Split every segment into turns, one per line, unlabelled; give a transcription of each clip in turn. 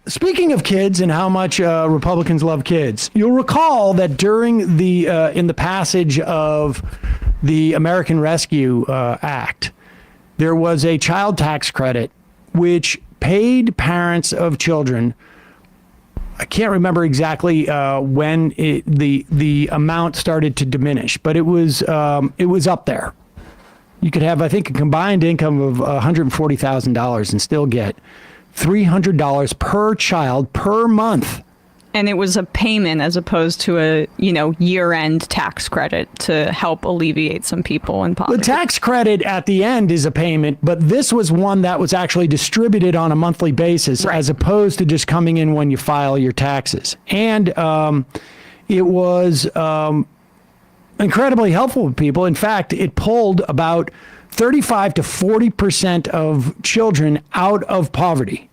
speaking of kids and how much Republicans love kids, you'll recall that during the in the passage of the American Rescue Act, there was a child tax credit which paid parents of children. I can't remember exactly when the amount started to diminish, but it was up there. You could have, I think, a combined income of $140,000 and still get $300 per child per month.
And it was a payment as opposed to a, year-end tax credit to help alleviate some people in poverty.
The tax credit at the end is a payment, but this was one that was actually distributed on a monthly basis, right, as opposed to just coming in when you file your taxes. And it was incredibly helpful to people. In fact, it pulled about 35 to 40% of children out of poverty.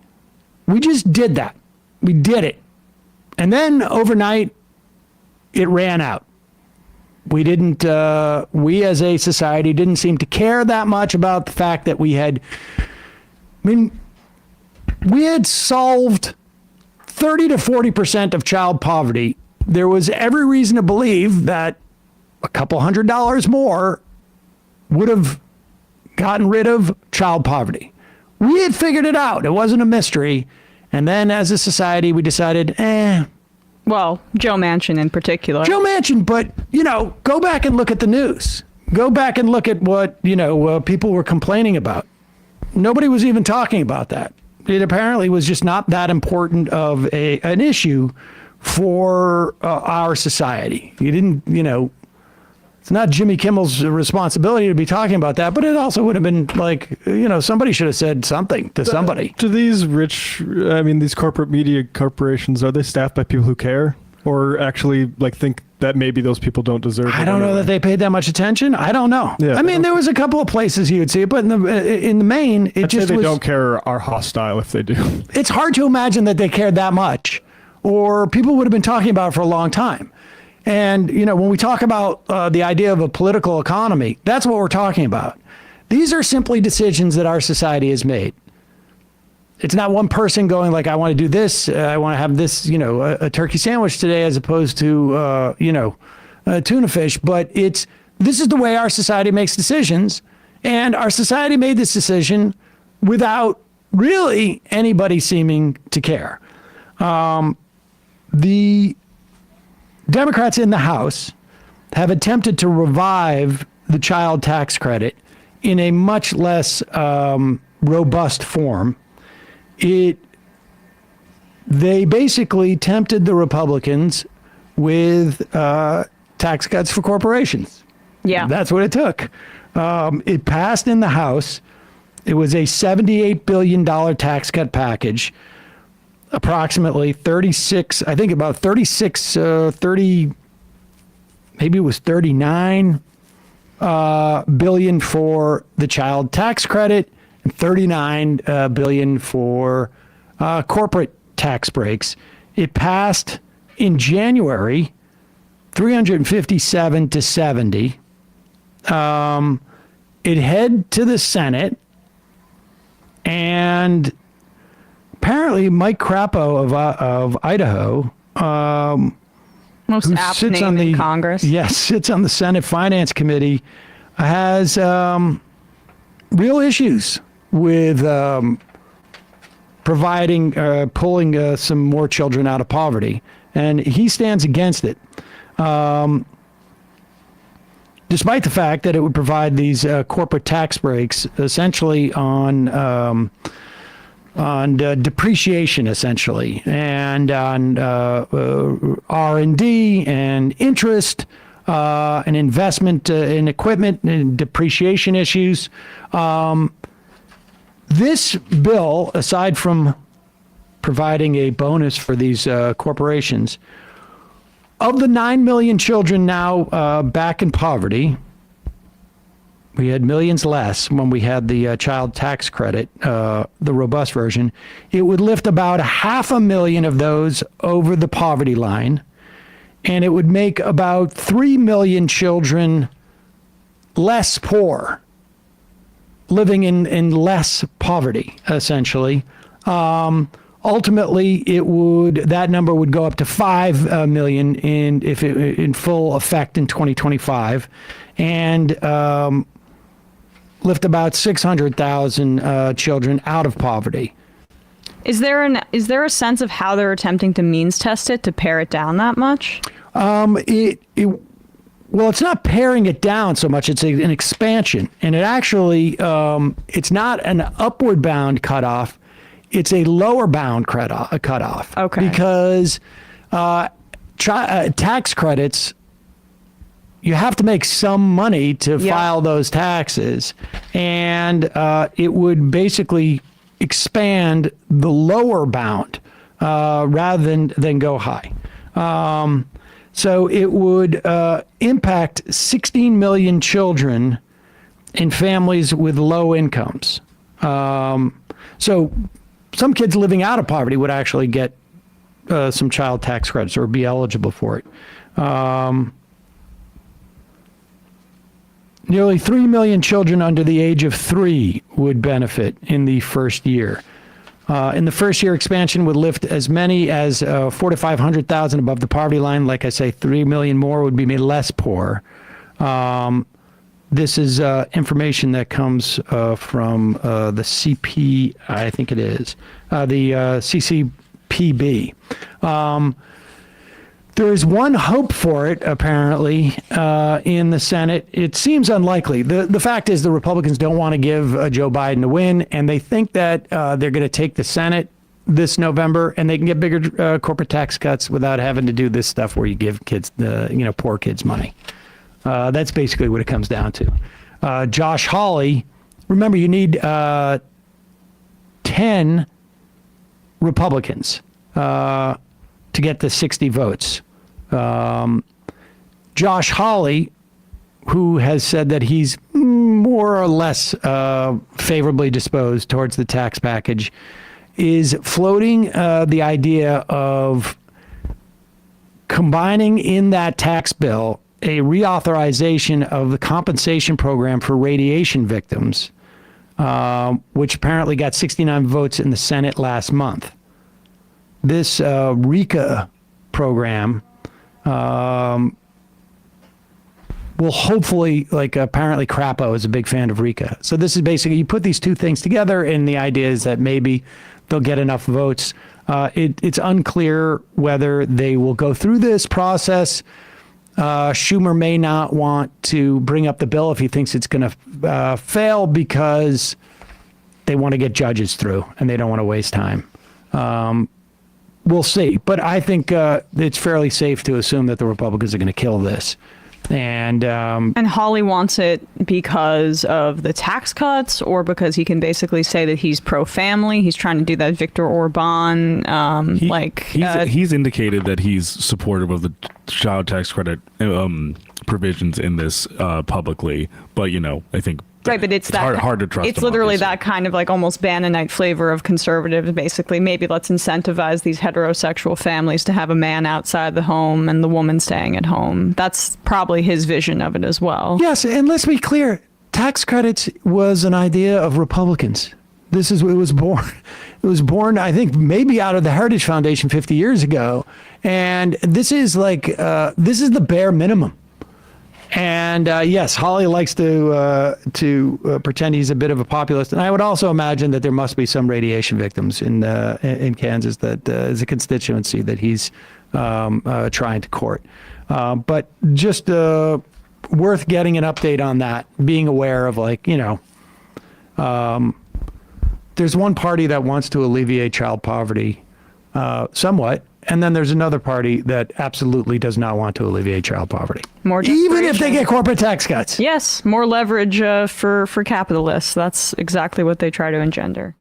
We just did that. We did it. And then overnight, it ran out. We didn't, we as a society didn't seem to care that much about the fact that we had solved 30 to 40% of child poverty. There was every reason to believe that a couple $100 more would have gotten rid of child poverty. We had figured it out. It wasn't a mystery. And then as a society, we decided,
Well, Joe Manchin in particular.
Joe Manchin, but, go back and look at the news. Go back and look at what, people were complaining about. Nobody was even talking about that. It apparently was just not that important of an issue for our society. You didn't, it's not Jimmy Kimmel's responsibility to be talking about that, but it also would have been like, somebody should have said something to somebody.
Do these these corporate media corporations, are they staffed by people who care or actually think that maybe those people don't deserve it?
I don't know that they paid that much attention. I don't know. Yeah, there was a couple of places you would see it, but in the main,
I'd say they don't care or are hostile if they do.
It's hard to imagine that they cared that much, or people would have been talking about it for a long time. And, when we talk about the idea of a political economy, that's what we're talking about. These are simply decisions that our society has made. It's not one person going I want to do this. I want to have this, a turkey sandwich today as opposed to, tuna fish. But this is the way our society makes decisions. And our society made this decision without really anybody seeming to care. The Democrats in the House have attempted to revive the child tax credit in a much less robust form. They basically tempted the Republicans with tax cuts for corporations.
Yeah.
That's what it took. It passed in the House. It was a $78 billion tax cut package. Approximately 36, I think about 36, 30, maybe it was 39 billion for the child tax credit and 39 billion for corporate tax breaks. It passed in January, 357 to 70. It head to the Senate, and apparently, Mike Crapo of Idaho,
most apt name in Congress.
Yes, sits on the Senate Finance Committee, has real issues with pulling some more children out of poverty, and he stands against it. Despite the fact that it would provide these corporate tax breaks essentially on depreciation, essentially, and on R&D and interest and investment in equipment and depreciation issues. This bill, aside from providing a bonus for these corporations, of the 9 million children now back in poverty, we had millions less when we had the child tax credit, the robust version. It would lift about 500,000 of those over the poverty line, and it would make about 3 million children less poor, living in less poverty, essentially. ultimately, that number would go up to 5 million in full effect in 2025, and lift about 600,000 children out of poverty.
Is there a sense of how they're attempting to means test it to pare it down that much?
Well, it's not paring it down so much. It's an expansion, and it actually it's not an upward bound cutoff. It's a lower bound cutoff.
Okay.
Because tax credits, you have to make some money to file those taxes, and it would basically expand the lower bound rather than go high. So it would impact 16 million children in families with low incomes. So some kids living out of poverty would actually get some child tax credits or be eligible for it. Nearly 3 million children under the age of 3 would benefit in the first year. In the first year, expansion would lift as many as 400,000 to 500,000 above the poverty line. Like I say, 3 million more would be made less poor. This is information that comes from the CP, I think it is, the CCPB. There is one hope for it, apparently, in the Senate. It seems unlikely. The fact is the Republicans don't want to give Joe Biden a win, and they think that they're going to take the Senate this November, and they can get bigger corporate tax cuts without having to do this stuff where you give kids, poor kids money. That's basically what it comes down to. Josh Hawley, remember, you need 10 Republicans to get the 60 votes. Josh Hawley, who has said that he's more or less favorably disposed towards the tax package, is floating the idea of combining in that tax bill a reauthorization of the compensation program for radiation victims, which apparently got 69 votes in the Senate last month. This RECA program will hopefully, apparently Crapo is a big fan of RECA. So this is basically, you put these two things together, and the idea is that maybe they'll get enough votes. It's unclear whether they will go through this process. Schumer may not want to bring up the bill if he thinks it's going to fail, because they want to get judges through and they don't want to waste time. We'll see. But I think it's fairly safe to assume that the Republicans are going to kill this. And
Hawley wants it because of the tax cuts, or because he can basically say that he's pro-family. He's trying to do that Viktor Orban,
he's indicated that he's supportive of the child tax credit provisions in this publicly. But, I think
right, but it's that
hard to trust.
It's literally that kind of almost Bannonite flavor of conservative. Basically, maybe let's incentivize these heterosexual families to have a man outside the home and the woman staying at home. That's probably his vision of it as well.
Yes, and let's be clear: tax credits was an idea of Republicans. It was born. It was born, I think, maybe out of the Heritage Foundation 50 years ago, and this is this is the bare minimum. And yes, Hawley likes to pretend he's a bit of a populist, and I would also imagine that there must be some radiation victims in Kansas that is a constituency that he's trying to court. But just worth getting an update on that, being aware of there's one party that wants to alleviate child poverty somewhat. And then there's another party that absolutely does not want to alleviate child poverty. Even if they get corporate tax cuts.
Yes, more leverage for capitalists. That's exactly what they try to engender.